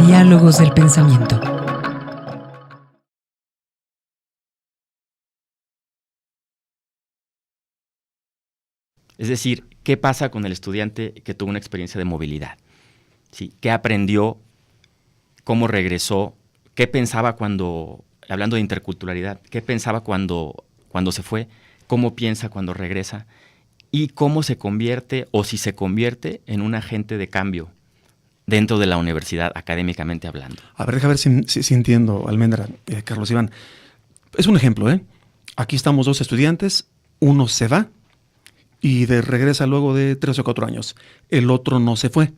Diálogos del pensamiento. Es decir, ¿qué pasa con el estudiante que tuvo una experiencia de movilidad? ¿Sí? ¿Qué aprendió? ¿Cómo regresó? ¿Qué pensaba hablando de interculturalidad, qué pensaba cuando se fue? ¿Cómo piensa cuando regresa? ¿Y cómo se convierte o si se convierte en un agente de cambio dentro de la universidad, académicamente hablando? A ver, déjame ver si entiendo, Almendra, Carlos Iván. Es un ejemplo, ¿eh? Aquí estamos dos estudiantes, uno se va y regresa luego de 3 o 4 años. El otro no se fue.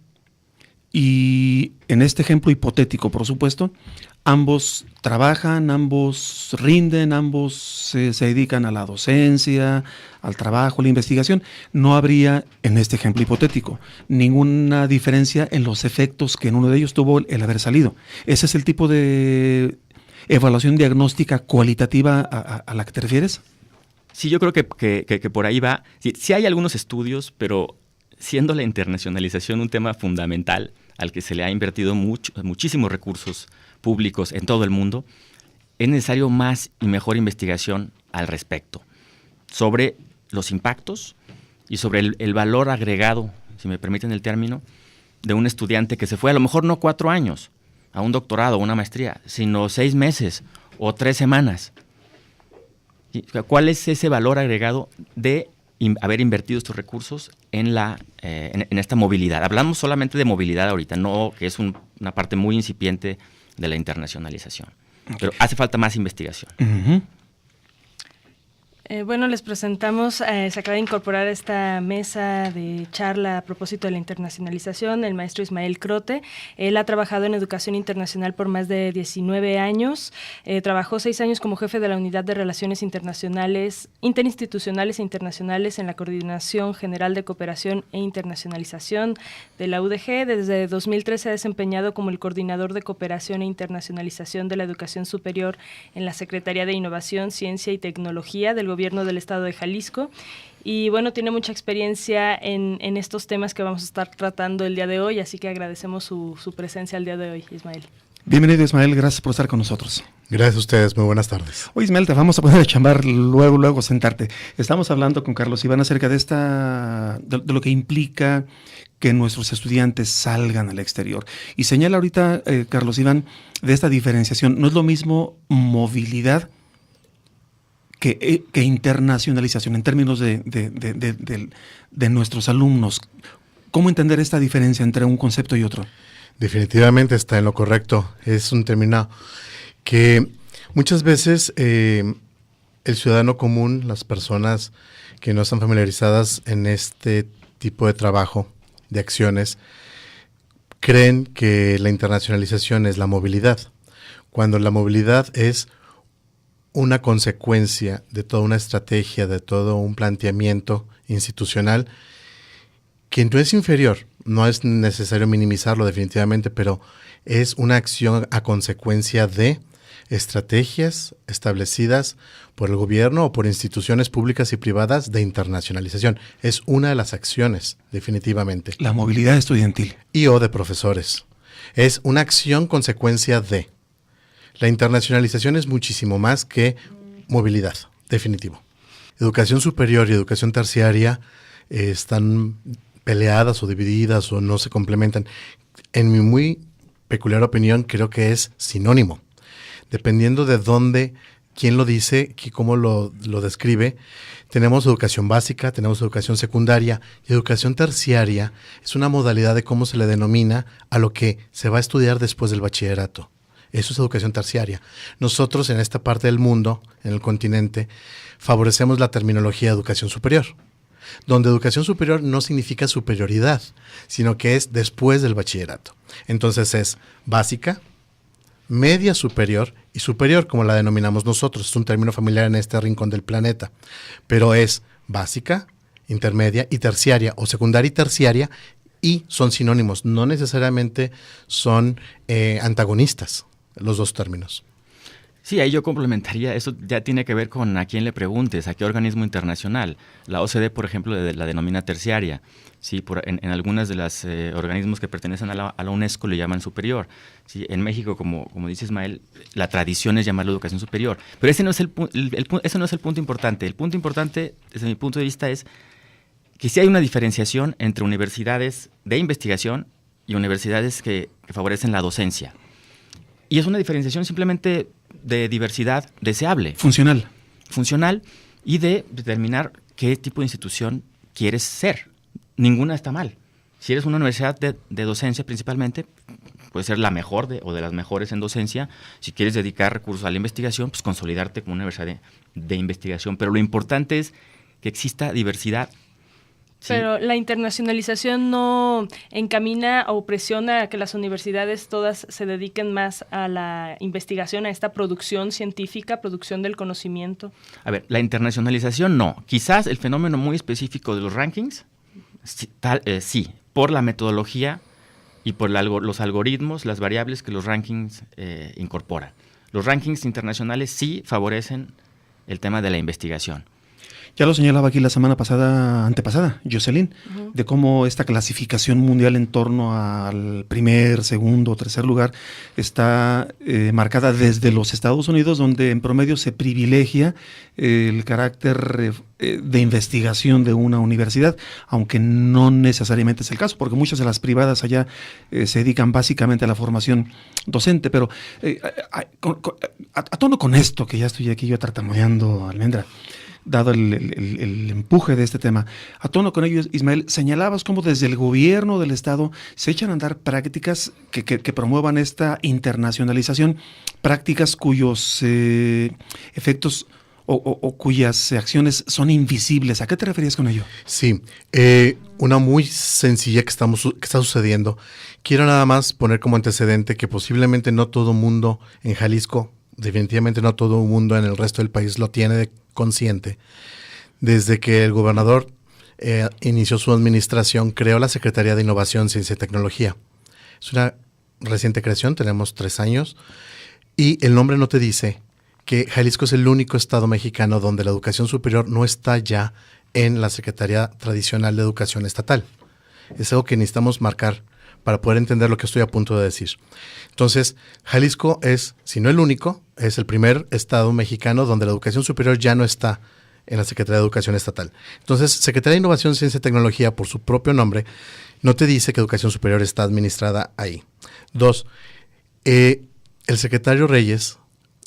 Y en este ejemplo hipotético, por supuesto, ambos trabajan, ambos rinden, ambos se dedican a la docencia, al trabajo, a la investigación. No habría, en este ejemplo hipotético, ninguna diferencia en los efectos que en uno de ellos tuvo el haber salido. Ese es el tipo de evaluación diagnóstica cualitativa a la que te refieres. Sí, yo creo que por ahí va. Sí hay algunos estudios, pero siendo la internacionalización un tema fundamental al que se le ha invertido muchísimos recursos públicos en todo el mundo, es necesario más y mejor investigación al respecto sobre los impactos y sobre el valor agregado, si me permiten el término, de un estudiante que se fue a lo mejor no 4 años a un doctorado o una maestría, sino 6 meses o 3 semanas. ¿Cuál es ese valor agregado de haber invertido estos recursos en esta movilidad? Hablamos solamente de movilidad ahorita, no que es una parte muy incipiente de la internacionalización. Okay. Pero hace falta más investigación. Uh-huh. Bueno, les presentamos, se acaba de incorporar a esta mesa de charla a propósito de la internacionalización el maestro Ismael Crote. Él ha trabajado en educación internacional por más de 19 años. Trabajó 6 años como jefe de la Unidad de Relaciones Internacionales, Interinstitucionales e Internacionales en la Coordinación General de Cooperación e Internacionalización de la UDG. Desde 2013 se ha desempeñado como el coordinador de cooperación e internacionalización de la educación superior en la Secretaría de Innovación, Ciencia y Tecnología del Gobierno del Estado de Jalisco. Y bueno, tiene mucha experiencia en estos temas que vamos a estar tratando el día de hoy, así que agradecemos su presencia el día de hoy, Ismael. Bienvenido, Ismael, gracias por estar con nosotros. Gracias a ustedes, muy buenas tardes. Oye, Ismael, te vamos a poner a chambar luego sentarte. Estamos hablando con Carlos Iván acerca de de lo que implica que nuestros estudiantes salgan al exterior. Y señala ahorita, Carlos Iván, de esta diferenciación. No es lo mismo movilidad que internacionalización en términos de nuestros alumnos. ¿Cómo entender esta diferencia entre un concepto y otro? Definitivamente está en lo correcto. Es un término que muchas veces el ciudadano común, las personas que no están familiarizadas en este tipo de trabajo, de acciones, creen que la internacionalización es la movilidad, cuando la movilidad es una consecuencia de toda una estrategia, de todo un planteamiento institucional que no es inferior, no es necesario minimizarlo definitivamente, pero es una acción a consecuencia de estrategias establecidas por el gobierno o por instituciones públicas y privadas de internacionalización. Es una de las acciones, definitivamente. La movilidad estudiantil. Y o de profesores. Es una acción consecuencia de. La internacionalización es muchísimo más que movilidad, definitivo. Educación superior y educación terciaria están peleadas o divididas o no se complementan. En mi muy peculiar opinión, creo que es sinónimo. Dependiendo de dónde, quién lo dice, cómo lo describe, tenemos educación básica, tenemos educación secundaria y educación terciaria es una modalidad de cómo se le denomina a lo que se va a estudiar después del bachillerato. Eso es educación terciaria. Nosotros en esta parte del mundo, en el continente, favorecemos la terminología de educación superior, donde educación superior no significa superioridad, sino que es después del bachillerato. Entonces es básica, media superior y superior, como la denominamos nosotros. Es un término familiar en este rincón del planeta, pero es básica, intermedia y terciaria, o secundaria y terciaria, y son sinónimos, no necesariamente son antagonistas los dos términos. Sí, ahí yo complementaría, eso ya tiene que ver con a quién le preguntes, a qué organismo internacional. La OCDE, por ejemplo, la denomina terciaria. Sí, en algunas de los organismos que pertenecen a la UNESCO le llaman superior. Sí, en México, como dice Ismael, la tradición es llamarlo educación superior. Pero ese no es ese no es el punto importante. El punto importante, desde mi punto de vista, es que sí hay una diferenciación entre universidades de investigación y universidades que favorecen la docencia. Y es una diferenciación simplemente de diversidad deseable. Funcional. Funcional y de determinar qué tipo de institución quieres ser. Ninguna está mal. Si eres una universidad de docencia principalmente, puede ser la mejor o de las mejores en docencia. Si quieres dedicar recursos a la investigación, pues consolidarte como una universidad de investigación. Pero lo importante es que exista diversidad. Sí. Pero la internacionalización no encamina o presiona a que las universidades todas se dediquen más a la investigación, a esta producción científica, producción del conocimiento. A ver, la internacionalización no. Quizás el fenómeno muy específico de los rankings, sí, por la metodología y por los algoritmos, las variables que los rankings incorporan. Los rankings internacionales sí favorecen el tema de la investigación. Ya lo señalaba aquí la semana antepasada, Jocelyn, de cómo esta clasificación mundial en torno al primer, segundo o tercer lugar está marcada desde los Estados Unidos, donde en promedio se privilegia el carácter de investigación de una universidad, aunque no necesariamente es el caso, porque muchas de las privadas allá se dedican básicamente a la formación docente, pero a tono con esto, que ya estoy aquí yo tartamudeando, Almendra, dado el empuje de este tema. A tono con ello, Ismael, señalabas cómo desde el gobierno del Estado se echan a andar prácticas que promuevan esta internacionalización, prácticas cuyos efectos o cuyas acciones son invisibles. ¿A qué te referías con ello? Sí, una muy sencilla que está sucediendo. Quiero nada más poner como antecedente que posiblemente no todo mundo en Jalisco, definitivamente no todo el mundo en el resto del país lo tiene consciente. Desde que el gobernador inició su administración, creó la Secretaría de Innovación, Ciencia y Tecnología. Es una reciente creación, tenemos 3 años, y el nombre no te dice que Jalisco es el único estado mexicano donde la educación superior no está ya en la Secretaría Tradicional de Educación Estatal. Es algo que necesitamos marcar para poder entender lo que estoy a punto de decir. Entonces, Jalisco es, si no el único, es el primer estado mexicano donde la educación superior ya no está en la Secretaría de Educación Estatal. Entonces, Secretaría de Innovación, Ciencia y Tecnología, por su propio nombre, no te dice que educación superior está administrada ahí. 2, el secretario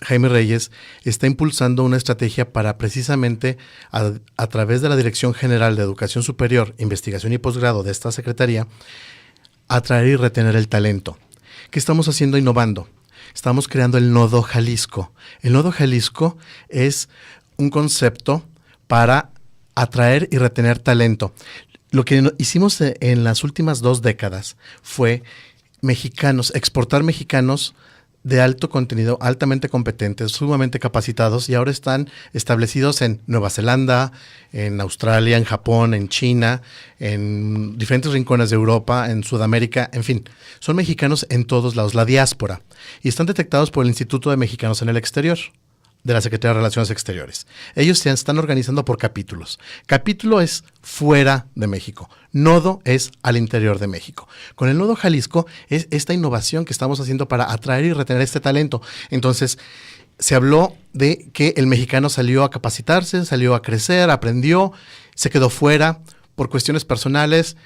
Jaime Reyes, está impulsando una estrategia para precisamente a través de la Dirección General de Educación Superior, Investigación y Posgrado de esta secretaría, atraer y retener el talento. ¿Qué estamos haciendo? Innovando. Estamos creando el Nodo Jalisco. El Nodo Jalisco es un concepto para atraer y retener talento. Lo que hicimos en las últimas 2 décadas fue exportar mexicanos de alto contenido, altamente competentes, sumamente capacitados, y ahora están establecidos en Nueva Zelanda, en Australia, en Japón, en China, en diferentes rincones de Europa, en Sudamérica, en fin. Son mexicanos en todos lados, la diáspora, y están detectados por el Instituto de Mexicanos en el Exterior, de la Secretaría de Relaciones Exteriores. Ellos se están organizando por capítulos. Capítulo es fuera de México. Nodo es al interior de México. Con el Nodo Jalisco es esta innovación que estamos haciendo para atraer y retener este talento. Entonces, se habló de que el mexicano salió a capacitarse, salió a crecer, aprendió, se quedó fuera por cuestiones personales,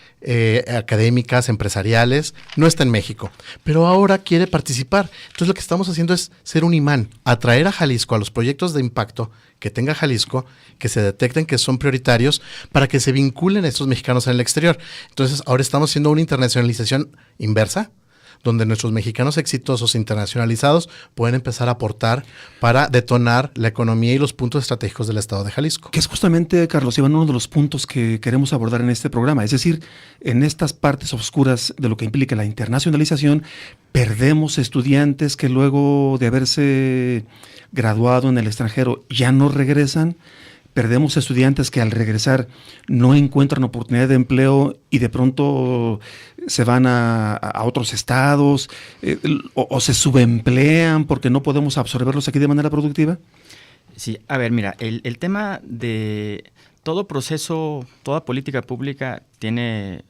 académicas, empresariales, no está en México, pero ahora quiere participar. Entonces lo que estamos haciendo es ser un imán, atraer a Jalisco, a los proyectos de impacto que tenga Jalisco, que se detecten que son prioritarios, para que se vinculen a estos mexicanos en el exterior. Entonces ahora estamos haciendo una internacionalización inversa, donde nuestros mexicanos exitosos internacionalizados pueden empezar a aportar para detonar la economía y los puntos estratégicos del estado de Jalisco. Que es justamente, Carlos Iván, uno de los puntos que queremos abordar en este programa. Es decir, en estas partes oscuras de lo que implica la internacionalización, perdemos estudiantes que luego de haberse graduado en el extranjero ya no regresan. perdemos estudiantes que al regresar no encuentran oportunidad de empleo y de pronto se van a otros estados o se subemplean porque no podemos absorberlos aquí de manera productiva? Sí, a ver, mira, el tema de todo proceso, toda política pública tiene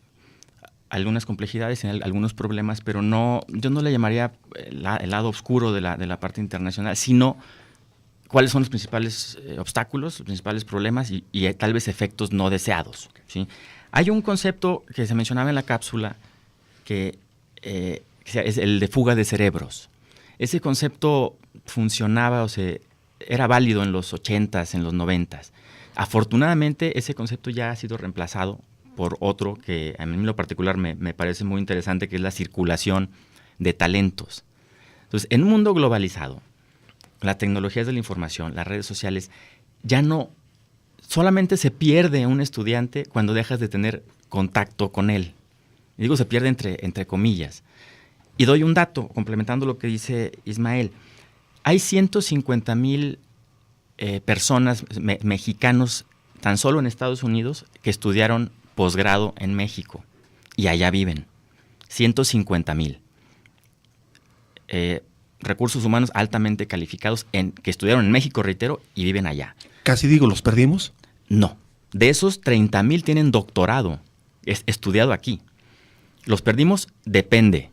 algunas complejidades, tiene algunos problemas, pero yo no le llamaría el lado oscuro de la parte internacional, sino cuáles son los principales obstáculos, los principales problemas y tal vez efectos no deseados, ¿sí? Hay un concepto que se mencionaba en la cápsula que es el de fuga de cerebros. Ese concepto funcionaba, era válido en los 80s, en los 90s. Afortunadamente, ese concepto ya ha sido reemplazado por otro que a mí en lo particular me parece muy interesante, que es la circulación de talentos. Entonces, en un mundo globalizado, las tecnologías de la información, las redes sociales, ya no solamente se pierde un estudiante cuando dejas de tener contacto con él. Y digo se pierde entre comillas. Y doy un dato, complementando lo que dice Ismael. Hay 150,000 personas, mexicanos, tan solo en Estados Unidos, que estudiaron posgrado en México y allá viven. 150,000. Recursos humanos altamente calificados que estudiaron en México, reitero, y viven allá. Casi digo, ¿los perdimos? No. De esos, 30,000 tienen doctorado, estudiado aquí. ¿Los perdimos? Depende.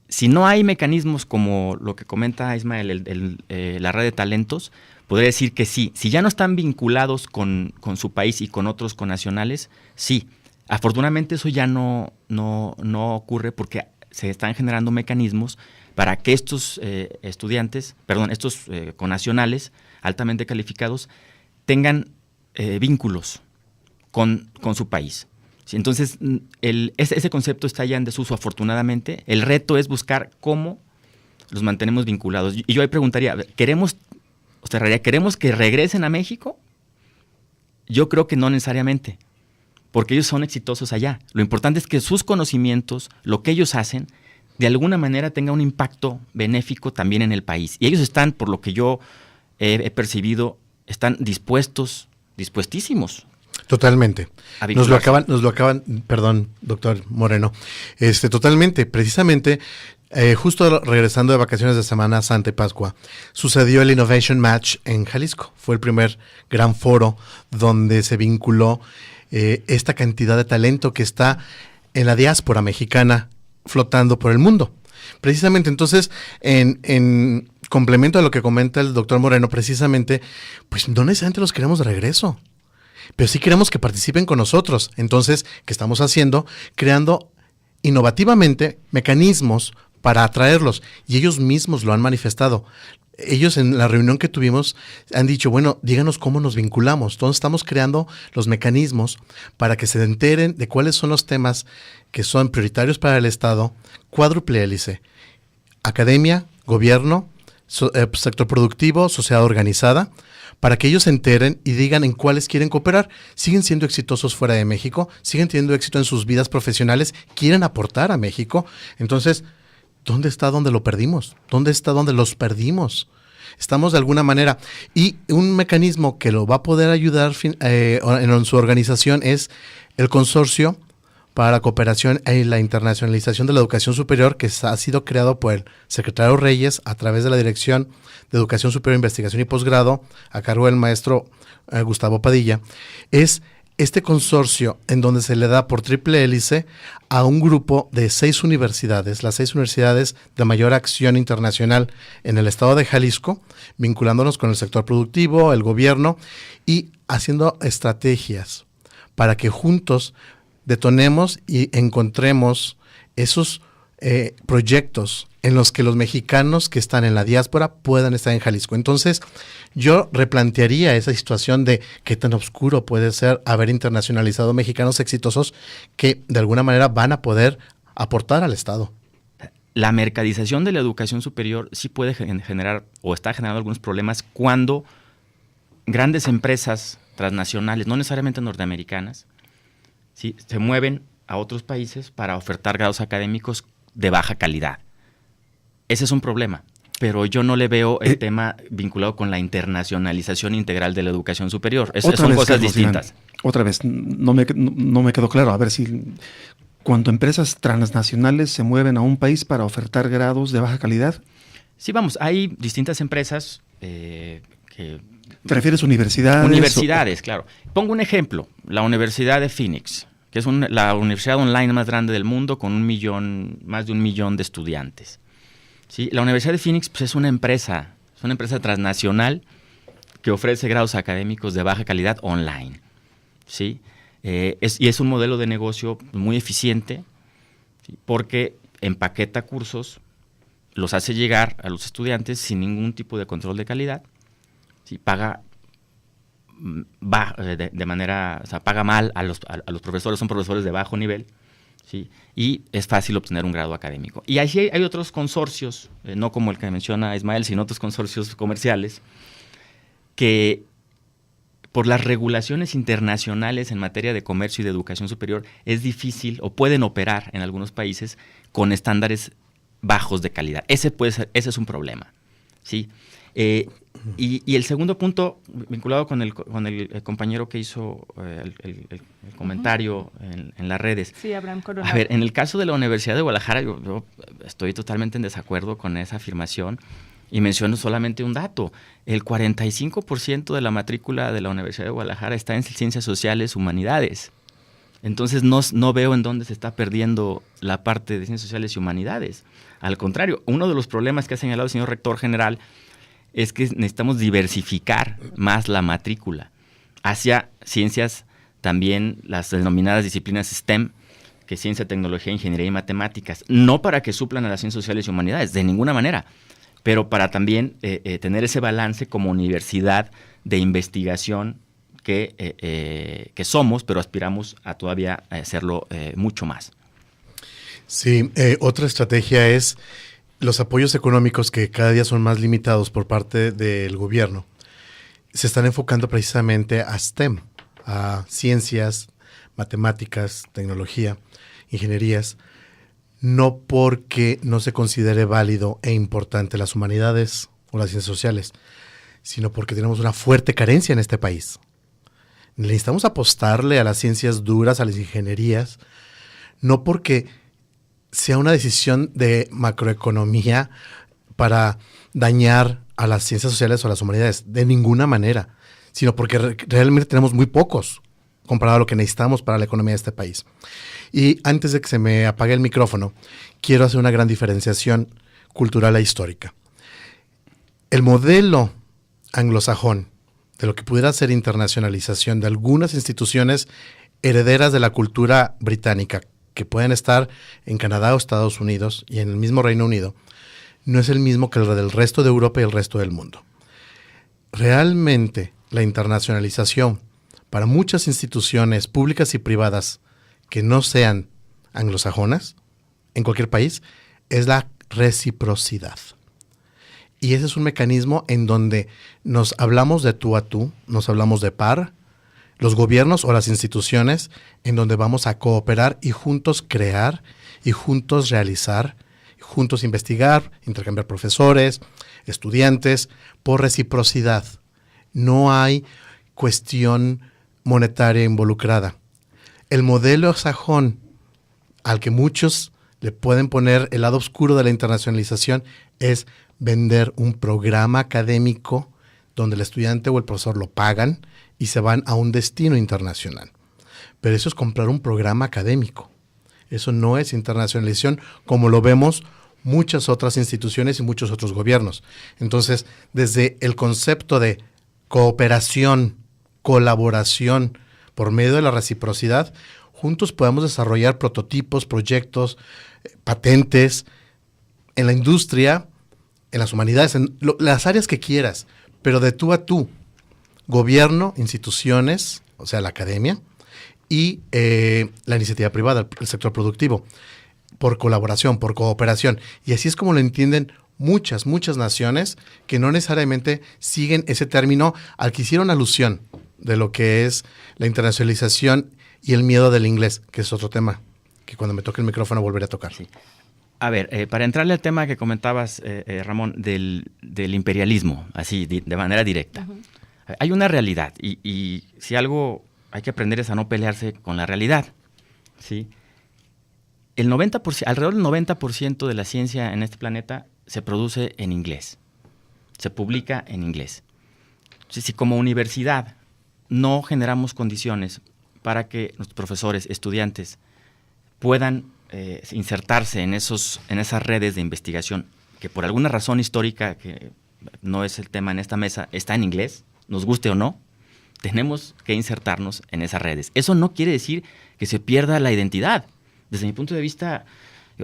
Si no hay mecanismos como lo que comenta Ismael, la red de talentos, podría decir que sí. Si ya no están vinculados con su país y con otros connacionales, sí. Afortunadamente eso ya no ocurre porque se están generando mecanismos para que estos estos connacionales altamente calificados tengan vínculos con su país. Sí, entonces, ese concepto está ya en desuso, afortunadamente. El reto es buscar cómo los mantenemos vinculados. Y yo ahí preguntaría, ¿queremos que regresen a México? Yo creo que no necesariamente, porque ellos son exitosos allá. Lo importante es que sus conocimientos, lo que ellos hacen, de alguna manera tenga un impacto benéfico también en el país. Y ellos están, por lo que yo he percibido, están dispuestísimos. Totalmente. Nos lo acaban, perdón, doctor Moreno. Totalmente, precisamente, justo regresando de vacaciones de Semana Santa y Pascua, sucedió el Innovation Match en Jalisco. Fue el primer gran foro donde se vinculó esta cantidad de talento que está en la diáspora mexicana flotando por el mundo. Precisamente, entonces, en complemento a lo que comenta el doctor Moreno, precisamente, pues no necesariamente los queremos de regreso, pero sí queremos que participen con nosotros. Entonces, ¿qué estamos haciendo? Creando innovativamente mecanismos para atraerlos, y ellos mismos lo han manifestado. Ellos en la reunión que tuvimos han dicho, bueno, díganos cómo nos vinculamos. Entonces estamos creando los mecanismos para que se enteren de cuáles son los temas que son prioritarios para el Estado, cuádruple hélice, academia, gobierno, sector productivo, sociedad organizada, para que ellos se enteren y digan en cuáles quieren cooperar. Siguen siendo exitosos fuera de México, siguen teniendo éxito en sus vidas profesionales, quieren aportar a México. Entonces, ¿dónde está donde lo perdimos? ¿Dónde está donde los perdimos? Estamos de alguna manera. Y un mecanismo que lo va a poder ayudar en su organización es el Consorcio para la Cooperación y la Internacionalización de la Educación Superior, que ha sido creado por el secretario Reyes a través de la Dirección de Educación Superior, Investigación y Posgrado, a cargo del maestro Gustavo Padilla. Es este consorcio en donde se le da por triple hélice a un grupo de 6 universidades, las 6 universidades de mayor acción internacional en el estado de Jalisco, vinculándonos con el sector productivo, el gobierno y haciendo estrategias para que juntos detonemos y encontremos esos proyectos en los que los mexicanos que están en la diáspora puedan estar en Jalisco. Entonces, yo replantearía esa situación de qué tan oscuro puede ser haber internacionalizado mexicanos exitosos que de alguna manera van a poder aportar al Estado. La mercadización de la educación superior sí puede generar o está generando algunos problemas cuando grandes empresas transnacionales, no necesariamente norteamericanas, ¿sí?, se mueven a otros países para ofertar grados académicos de baja calidad. Ese es un problema. pero yo no le veo el tema vinculado con la internacionalización integral de la educación superior. Son cosas Carlos, distintas. Iván, otra vez, no me quedó claro. A ver si cuando empresas transnacionales se mueven a un país para ofertar grados de baja calidad. Sí, vamos, hay distintas empresas que... ¿Te refieres a universidades? Universidades, claro. Pongo un ejemplo, la Universidad de Phoenix, que es la universidad online más grande del mundo con más de 1 millón de estudiantes. ¿Sí? La Universidad de Phoenix pues, es una empresa transnacional que ofrece grados académicos de baja calidad online. ¿Sí? Y es un modelo de negocio muy eficiente, ¿sí? Porque empaqueta cursos, los hace llegar a los estudiantes sin ningún tipo de control de calidad, ¿sí? Paga paga mal a los profesores, son profesores de bajo nivel, ¿sí? Y es fácil obtener un grado académico. Y hay otros consorcios, no como el que menciona Ismael, sino otros consorcios comerciales, que por las regulaciones internacionales en materia de comercio y de educación superior es difícil o pueden operar en algunos países con estándares bajos de calidad. Ese es un problema, ¿sí? Y el segundo punto, vinculado con el compañero que hizo el comentario en las redes. Sí, Abraham Coronado. A ver, en el caso de la Universidad de Guadalajara, yo estoy totalmente en desacuerdo con esa afirmación y menciono solamente un dato. El 45% de la matrícula de la Universidad de Guadalajara está en ciencias sociales, humanidades. Entonces no veo en dónde se está perdiendo la parte de ciencias sociales y humanidades. Al contrario, uno de los problemas que ha señalado el señor rector general es que necesitamos diversificar más la matrícula hacia ciencias, también las denominadas disciplinas STEM, que es ciencia, tecnología, ingeniería y matemáticas, no para que suplan a las ciencias sociales y humanidades, de ninguna manera, pero para también tener ese balance como universidad de investigación que somos, pero aspiramos a todavía hacerlo mucho más. Sí, otra estrategia es los apoyos económicos, que cada día son más limitados por parte del gobierno. Se están enfocando precisamente a STEM, a ciencias, matemáticas, tecnología, ingenierías, no porque no se considere válido e importante las humanidades o las ciencias sociales, sino porque tenemos una fuerte carencia en este país. Necesitamos apostarle a las ciencias duras, a las ingenierías, no porque sea una decisión de macroeconomía para dañar a las ciencias sociales o a las humanidades, de ninguna manera, sino porque realmente tenemos muy pocos comparado a lo que necesitamos para la economía de este país. Y antes de que se me apague el micrófono, quiero hacer una gran diferenciación cultural e histórica. El modelo anglosajón de lo que pudiera ser internacionalización de algunas instituciones herederas de la cultura británica, que pueden estar en Canadá o Estados Unidos y en el mismo Reino Unido, no es el mismo que el del resto de Europa y el resto del mundo. Realmente la internacionalización para muchas instituciones públicas y privadas que no sean anglosajonas, en cualquier país, es la reciprocidad. Y ese es un mecanismo en donde nos hablamos de tú a tú, nos hablamos de par, los gobiernos o las instituciones, en donde vamos a cooperar y juntos crear y juntos realizar, y juntos investigar, intercambiar profesores, estudiantes, por reciprocidad. No hay cuestión monetaria involucrada. El modelo sajón, al que muchos le pueden poner el lado oscuro de la internacionalización, es vender un programa académico donde el estudiante o el profesor lo pagan y se van a un destino internacional. Pero eso es comprar un programa académico. Eso no es internacionalización como lo vemos muchas otras instituciones y muchos otros gobiernos. Entonces, desde el concepto de cooperación, colaboración por medio de la reciprocidad, juntos podemos desarrollar prototipos, proyectos, patentes en la industria, en las humanidades, en las áreas que quieras, pero de tú a tú. Gobierno, instituciones, o sea, la academia, y la iniciativa privada, el sector productivo, por colaboración, por cooperación. Y así es como lo entienden muchas naciones que no necesariamente siguen ese término al que hicieron alusión de lo que es la internacionalización y el miedo del inglés, que es otro tema que cuando me toque el micrófono volveré a tocar. Sí. A ver, para entrarle al tema que comentabas, Ramón, del imperialismo, así, de manera directa. Ujú. Hay una realidad y si algo hay que aprender es a no pelearse con la realidad, ¿sí? El 90%, alrededor del 90% de la ciencia en este planeta se produce en inglés, se publica en inglés. Si como universidad no generamos condiciones para que nuestros profesores, estudiantes, puedan insertarse en esas redes de investigación que por alguna razón histórica, que no es el tema en esta mesa, está en inglés, nos guste o no, tenemos que insertarnos en esas redes. Eso no quiere decir que se pierda la identidad. Desde mi punto de vista,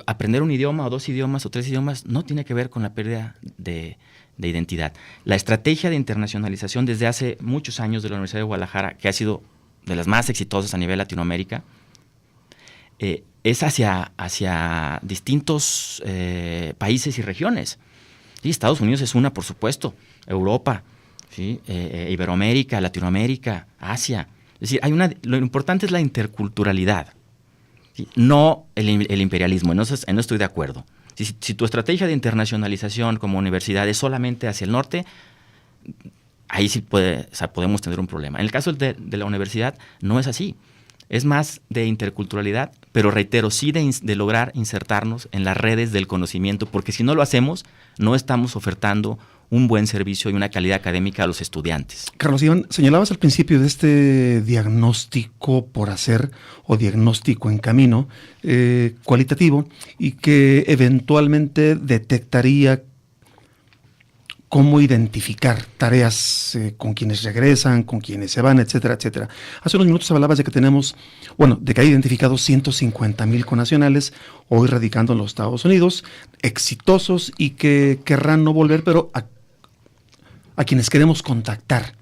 aprender un idioma o 2 idiomas o 3 idiomas no tiene que ver con la pérdida de identidad. La estrategia de internacionalización desde hace muchos años de la Universidad de Guadalajara, que ha sido de las más exitosas a nivel Latinoamérica, es hacia distintos países y regiones. Sí, Estados Unidos es una, por supuesto, Europa, ¿sí? Iberoamérica, Latinoamérica, Asia. Es decir, lo importante es la interculturalidad, ¿sí? No el imperialismo, en eso estoy de acuerdo. Si tu estrategia de internacionalización como universidad es solamente hacia el norte, ahí sí podemos tener un problema. En el caso de la universidad no es así. Es más de interculturalidad, pero reitero, sí de lograr insertarnos en las redes del conocimiento, porque si no lo hacemos, no estamos ofertando un buen servicio y una calidad académica a los estudiantes. Carlos Iván, señalabas al principio de este diagnóstico por hacer o diagnóstico en camino cualitativo y que eventualmente detectaría cómo identificar tareas con quienes regresan, con quienes se van, etcétera, etcétera. Hace unos minutos hablabas de que de que hay identificados 150,000 connacionales hoy radicando en los Estados Unidos, exitosos y que querrán no volver, pero a quienes queremos contactar,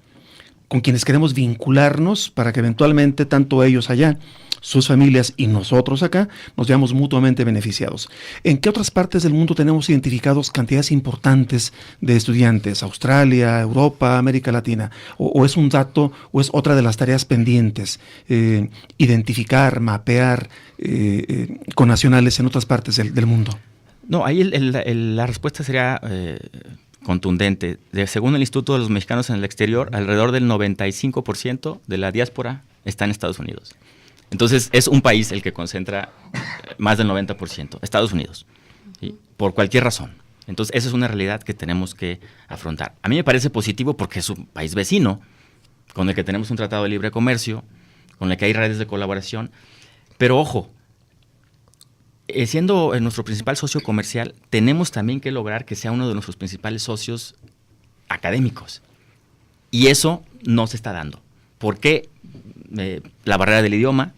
con quienes queremos vincularnos para que eventualmente tanto ellos allá, sus familias y nosotros acá nos veamos mutuamente beneficiados. ¿En qué otras partes del mundo tenemos identificados cantidades importantes de estudiantes? ¿Australia, Europa, América Latina? ¿O es un dato o es otra de las tareas pendientes? Identificar, mapear connacionales en otras partes del mundo. No, ahí la respuesta sería contundente. Según el Instituto de los Mexicanos en el Exterior, alrededor del 95% de la diáspora está en Estados Unidos. Entonces, es un país el que concentra más del 90%, Estados Unidos, ¿sí? Por cualquier razón. Entonces, esa es una realidad que tenemos que afrontar. A mí me parece positivo porque es un país vecino, con el que tenemos un tratado de libre comercio, con el que hay redes de colaboración. Pero, ojo, siendo nuestro principal socio comercial, tenemos también que lograr que sea uno de nuestros principales socios académicos. Y eso no se está dando. ¿Por qué? La barrera del idioma,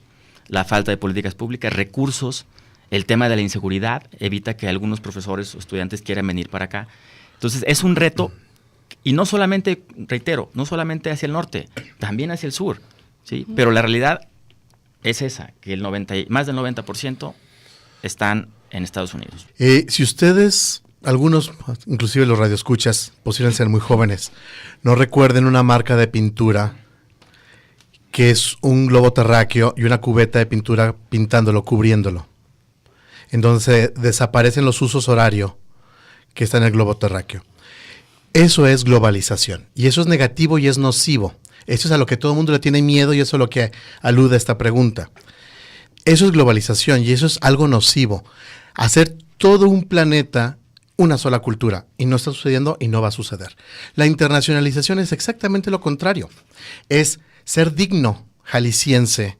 la falta de políticas públicas, recursos, el tema de la inseguridad evita que algunos profesores o estudiantes quieran venir para acá. Entonces, es un reto, y no solamente, reitero, no solamente hacia el norte, también hacia el sur, ¿sí? Pero la realidad es esa, que más del 90% están en Estados Unidos. Si ustedes, algunos, inclusive los radioescuchas, posiblemente sean muy jóvenes, no recuerden una marca de pintura que es un globo terráqueo y una cubeta de pintura pintándolo, cubriéndolo. Entonces desaparecen los usos horario que está en el globo terráqueo. Eso es globalización y eso es negativo y es nocivo. Eso es a lo que todo el mundo le tiene miedo y eso es a lo que alude esta pregunta. Eso es globalización y eso es algo nocivo. Hacer todo un planeta una sola cultura y no está sucediendo y no va a suceder. La internacionalización es exactamente lo contrario. Es ser digno jalisciense,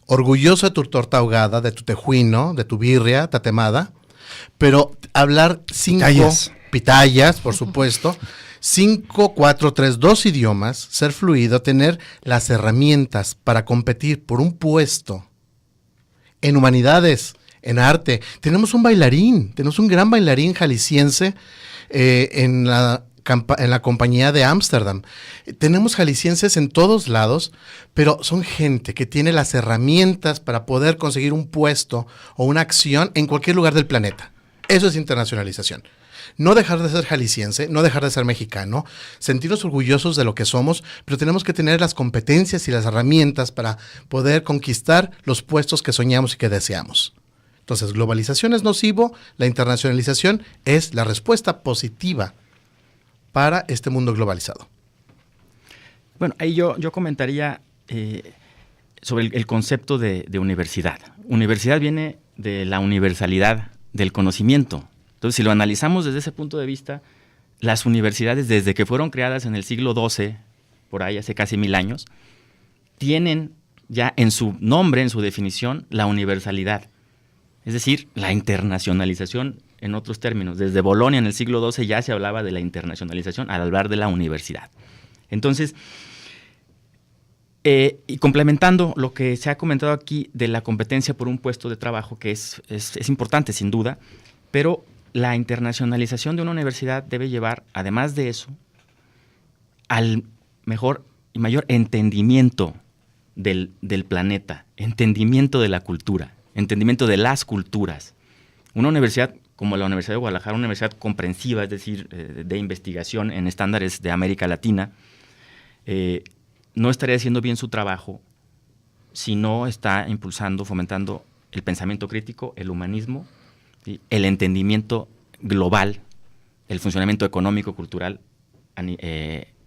orgulloso de tu torta ahogada, de tu tejuino, de tu birria tatemada, pero hablar 5 pitayas, por supuesto, 5, 4, 3, 2 idiomas, ser fluido, tener las herramientas para competir por un puesto en humanidades, en arte. Tenemos un gran bailarín jalisciense en la compañía de Ámsterdam. Tenemos jaliscienses en todos lados, pero son gente que tiene las herramientas para poder conseguir un puesto o una acción en cualquier lugar del planeta. Eso es internacionalización. No dejar de ser jalisciense, no dejar de ser mexicano, sentirnos orgullosos de lo que somos, pero tenemos que tener las competencias y las herramientas para poder conquistar los puestos que soñamos y que deseamos. Entonces, globalización es nocivo, la internacionalización es la respuesta positiva para este mundo globalizado. Bueno, ahí yo comentaría sobre el concepto de universidad. Universidad viene de la universalidad del conocimiento. Entonces, si lo analizamos desde ese punto de vista, las universidades, desde que fueron creadas en el siglo XII, por ahí hace casi 1000 años, tienen ya en su nombre, en su definición, la universalidad. Es decir, la internacionalización en otros términos. Desde Bolonia en el siglo XII ya se hablaba de la internacionalización al hablar de la universidad. Entonces, y complementando lo que se ha comentado aquí de la competencia por un puesto de trabajo, que es importante sin duda, pero la internacionalización de una universidad debe llevar, además de eso, al mejor y mayor entendimiento del planeta, entendimiento de la cultura, entendimiento de las culturas. Una universidad como la Universidad de Guadalajara, una universidad comprensiva, es decir, de investigación en estándares de América Latina, no estaría haciendo bien su trabajo si no está impulsando, fomentando el pensamiento crítico, el humanismo, ¿sí?, el entendimiento global, el funcionamiento económico, cultural en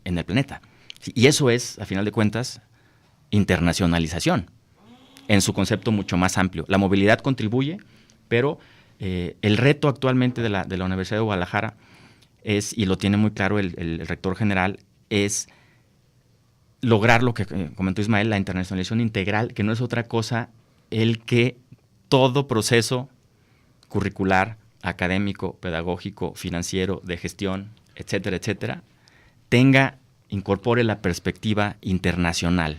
el planeta. ¿Sí? Y eso es, a final de cuentas, internacionalización, en su concepto mucho más amplio. La movilidad contribuye, pero el reto actualmente de la Universidad de Guadalajara es, y lo tiene muy claro el rector general, es lograr lo que comentó Ismael, la internacionalización integral, que no es otra cosa el que todo proceso curricular, académico, pedagógico, financiero, de gestión, etcétera, etcétera, incorpore la perspectiva internacional.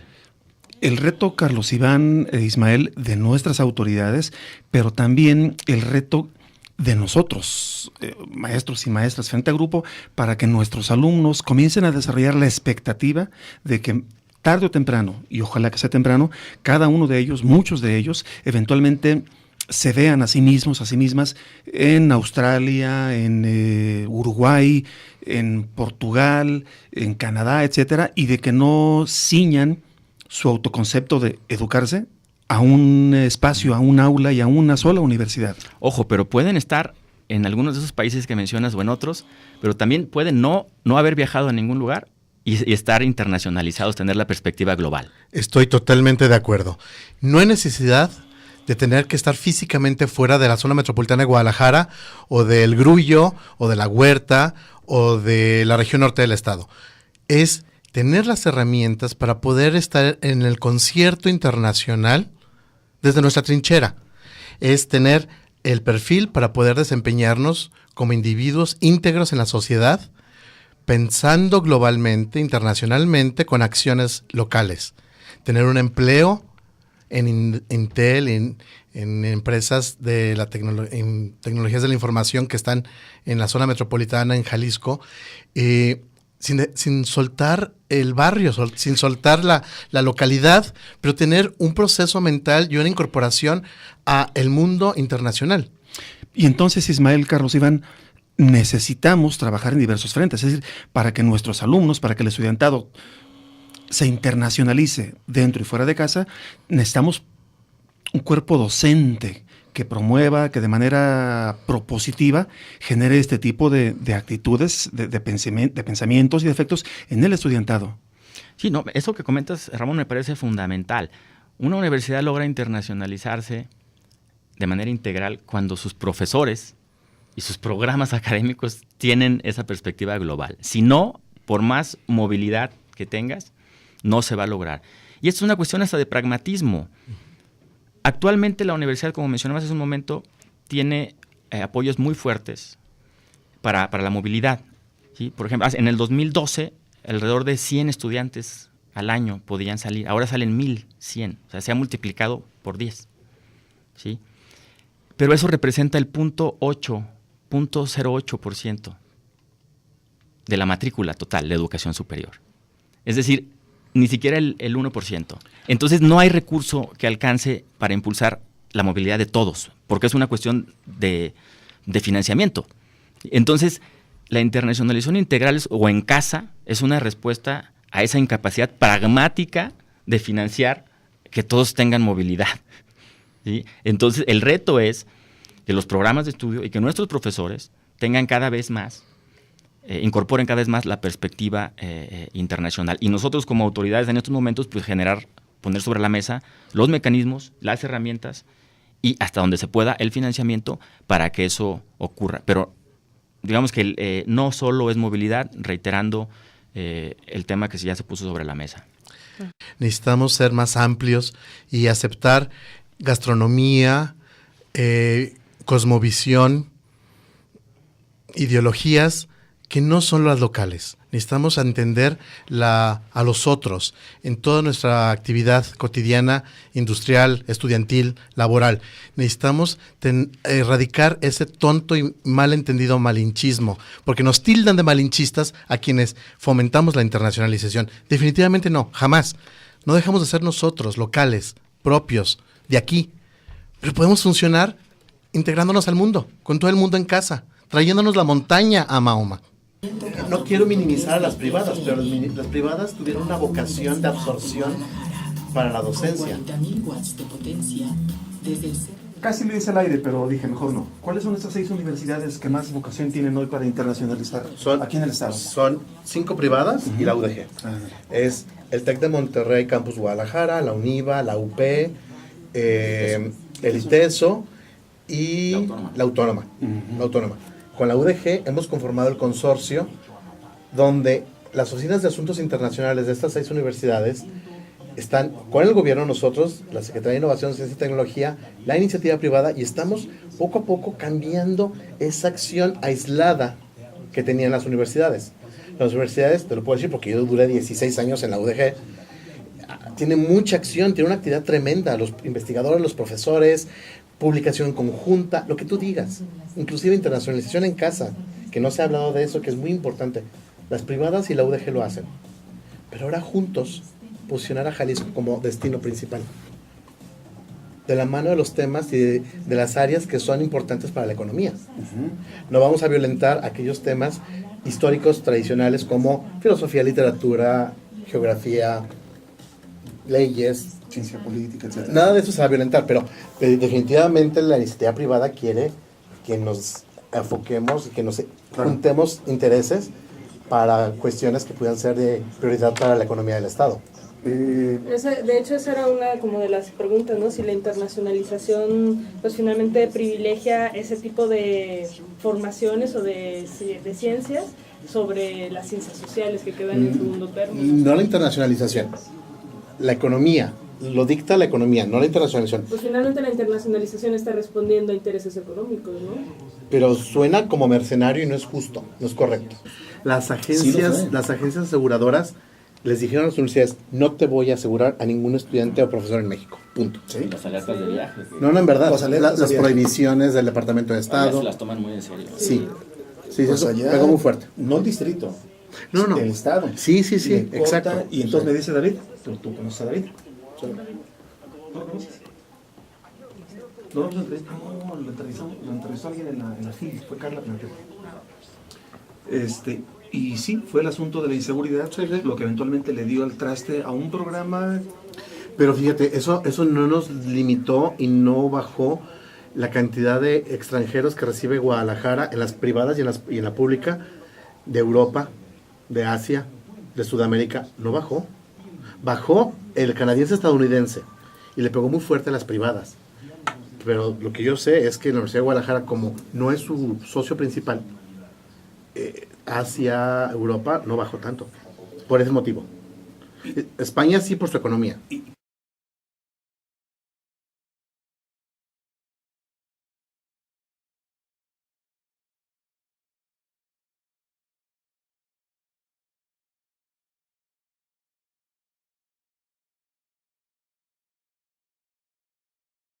El reto, Carlos Iván e Ismael, de nuestras autoridades, pero también el reto de nosotros, maestros y maestras frente a grupo, para que nuestros alumnos comiencen a desarrollar la expectativa de que tarde o temprano, y ojalá que sea temprano, cada uno de ellos, muchos de ellos, eventualmente se vean a sí mismos, a sí mismas, en Australia, en Uruguay, en Portugal, en Canadá, etcétera, y de que no ciñan su autoconcepto de educarse a un espacio, a un aula y a una sola universidad. Ojo, pero pueden estar en algunos de esos países que mencionas o en otros, pero también pueden no haber viajado a ningún lugar y estar internacionalizados, tener la perspectiva global. Estoy totalmente de acuerdo. No hay necesidad de tener que estar físicamente fuera de la zona metropolitana de Guadalajara o del Grullo o de la Huerta o de la región norte del estado. Es tener las herramientas para poder estar en el concierto internacional desde nuestra trinchera. Es tener el perfil para poder desempeñarnos como individuos íntegros en la sociedad, pensando globalmente, internacionalmente, con acciones locales. Tener un empleo en Intel, en empresas de en tecnologías de la información que están en la zona metropolitana, en Jalisco, sin soltar el barrio, sin soltar la localidad, pero tener un proceso mental y una incorporación a el mundo internacional. Y entonces, Ismael, Carlos Iván, necesitamos trabajar en diversos frentes, es decir, para que nuestros alumnos, para que el estudiantado se internacionalice dentro y fuera de casa, necesitamos un cuerpo docente que promueva, que de manera propositiva genere este tipo de actitudes, de pensamientos y de efectos en el estudiantado. Sí, no, eso que comentas, Ramón, me parece fundamental. Una universidad logra internacionalizarse de manera integral cuando sus profesores y sus programas académicos tienen esa perspectiva global. Si no, por más movilidad que tengas, no se va a lograr. Y esto es una cuestión hasta de pragmatismo. Actualmente la universidad, como mencionabas hace un momento, tiene apoyos muy fuertes para la movilidad, ¿sí? Por ejemplo, en el 2012, alrededor de 100 estudiantes al año podían salir. Ahora salen 1,100. O sea, se ha multiplicado por 10. ¿Sí? Pero eso representa el 0.08% de la matrícula total de educación superior. Es decir, ni siquiera el 1%. Entonces no hay recurso que alcance para impulsar la movilidad de todos, porque es una cuestión de financiamiento. Entonces, la internacionalización integral o en casa es una respuesta a esa incapacidad pragmática de financiar que todos tengan movilidad. ¿sí? Entonces, el reto es que los programas de estudio y que nuestros profesores tengan cada vez más, incorporen cada vez más la perspectiva internacional. Y nosotros como autoridades en estos momentos, pues poner sobre la mesa los mecanismos, las herramientas y hasta donde se pueda el financiamiento para que eso ocurra. Pero digamos que no solo es movilidad, reiterando el tema que ya se puso sobre la mesa. Necesitamos ser más amplios y aceptar gastronomía, cosmovisión, ideologías que no son las locales. Necesitamos entender a los otros en toda nuestra actividad cotidiana, industrial, estudiantil, laboral. Necesitamos erradicar ese tonto y malentendido malinchismo, porque nos tildan de malinchistas a quienes fomentamos la internacionalización. Definitivamente no, jamás. No dejamos de ser nosotros, locales, propios, de aquí. Pero podemos funcionar integrándonos al mundo, con todo el mundo en casa, trayéndonos la montaña a Mahoma. No quiero minimizar a las privadas, pero las privadas tuvieron una vocación de absorción para la docencia. Casi lo hice al aire, pero dije, mejor no. ¿Cuáles son estas 6 universidades que más vocación tienen hoy para internacionalizar aquí en el estado? Son 5 privadas y la UDG. Es el TEC de Monterrey, Campus Guadalajara, la UNIVA, la UP, el ITESO y la Autónoma. La Autónoma. Con la UDG hemos conformado el consorcio donde las oficinas de asuntos internacionales de estas 6 universidades están con el gobierno, nosotros, la Secretaría de Innovación, Ciencia y Tecnología, la iniciativa privada, y estamos poco a poco cambiando esa acción aislada que tenían las universidades. Las universidades, te lo puedo decir porque yo duré 16 años en la UDG, tiene mucha acción, tiene una actividad tremenda, los investigadores, los profesores, publicación conjunta, lo que tú digas, inclusive internacionalización en casa, que no se ha hablado de eso, que es muy importante. Las privadas y la UDG lo hacen, pero ahora juntos posicionar a Jalisco como destino principal, de la mano de los temas y de las áreas que son importantes para la economía. No vamos a violentar aquellos temas históricos tradicionales como filosofía, literatura, geografía, leyes, ciencia política, etc. Nada de eso se va a violentar, pero definitivamente la iniciativa privada quiere que nos enfoquemos y que nos juntemos intereses para cuestiones que puedan ser de prioridad para la economía del Estado. De hecho, esa era una como de las preguntas, ¿no? Si la internacionalización pues finalmente privilegia ese tipo de formaciones o de ciencias sobre las ciencias sociales que quedan en segundo término. No la internacionalización, la economía. Lo dicta la economía, no la internacionalización. Pues finalmente la internacionalización está respondiendo a intereses económicos, ¿no? Pero suena como mercenario y no es justo, no es correcto. Las agencias aseguradoras les dijeron a las universidades, no te voy a asegurar a ningún estudiante o profesor en México, punto. ¿Sí? Las alertas de viaje. No, en verdad, las prohibiciones del Departamento de Estado. Se las toman muy en serio. Sí, sí, Pues eso allá, pegó muy fuerte. No el distrito, No. el estado. Sí, Le corta, exacto. Y entonces me dice David, ¿tú conoces a David? ¿No lo conoces? No, lo entrevistó alguien en la FIL, fue Carla Plantel. Y sí, fue el asunto de la inseguridad, lo que eventualmente le dio al traste a un programa. Pero fíjate, eso no nos limitó y no bajó la cantidad de extranjeros que recibe Guadalajara en las privadas y en la pública de Europa, de Asia, de Sudamérica. No bajó. Bajó el canadiense estadounidense y le pegó muy fuerte a las privadas. Pero lo que yo sé es que la Universidad de Guadalajara, como no es su socio principal, hacia Europa no bajó tanto, por ese motivo. España sí por su economía.